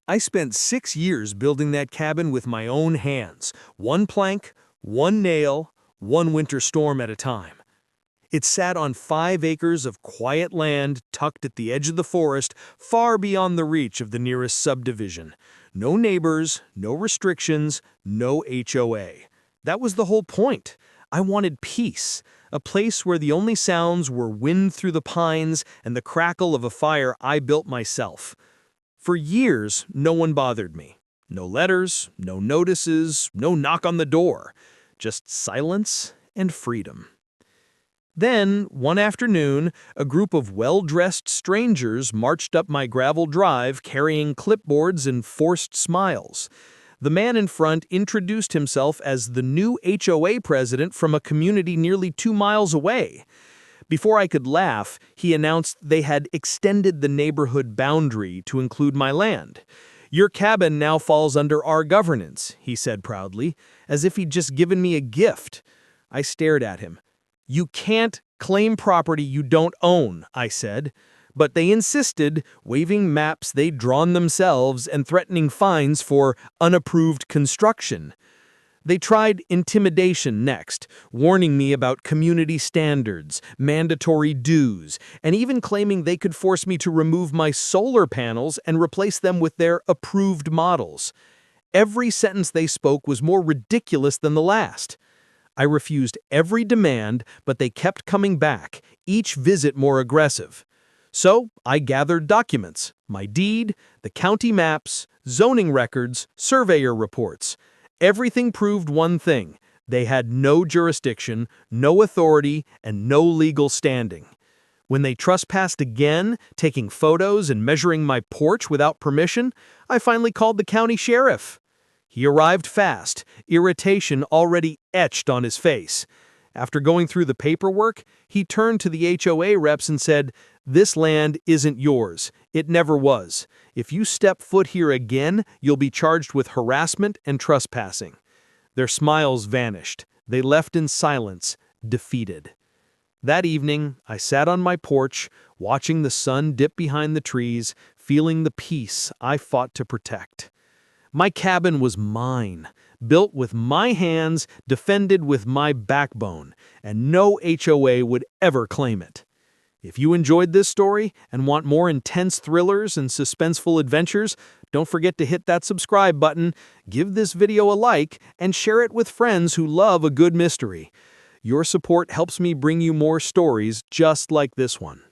I spent 6 years building that cabin with my own hands, one plank, one nail, one winter storm at a time. It sat on 5 acres of quiet land tucked at the edge of the forest, far beyond the reach of the nearest subdivision. No neighbors, no restrictions, no HOA. That was the whole point. I wanted peace, a place where the only sounds were wind through the pines and the crackle of a fire I built myself. For years, no one bothered me. No letters, no notices, no knock on the door. Just silence and freedom. Then, one afternoon, a group of well-dressed strangers marched up my gravel drive carrying clipboards and forced smiles. The man in front introduced himself as the new HOA president from a community nearly 2 miles away. Before I could laugh, he announced they had extended the neighborhood boundary to include my land. "Your cabin now falls under our governance," he said proudly, as if he'd just given me a gift. I stared at him. "You can't claim property you don't own," I said. But they insisted, waving maps they'd drawn themselves and threatening fines for unapproved construction. They tried intimidation next, warning me about community standards, mandatory dues, and even claiming they could force me to remove my solar panels and replace them with their approved models. Every sentence they spoke was more ridiculous than the last. I refused every demand, but they kept coming back, each visit more aggressive. So I gathered documents, my deed, the county maps, zoning records, surveyor reports. Everything proved one thing: they had no jurisdiction, no authority, and no legal standing. When they trespassed again, taking photos and measuring my porch without permission, I finally called the county sheriff. He arrived fast, irritation already etched on his face. After going through the paperwork, he turned to the HOA reps and said, "This land isn't yours. It never was. If you step foot here again, you'll be charged with harassment and trespassing." Their smiles vanished. They left in silence, defeated. That evening, I sat on my porch, watching the sun dip behind the trees, feeling the peace I fought to protect. My cabin was mine, built with my hands, defended with my backbone, and no HOA would ever claim it. If you enjoyed this story and want more intense thrillers and suspenseful adventures, don't forget to hit that subscribe button, give this video a like, and share it with friends who love a good mystery. Your support helps me bring you more stories just like this one.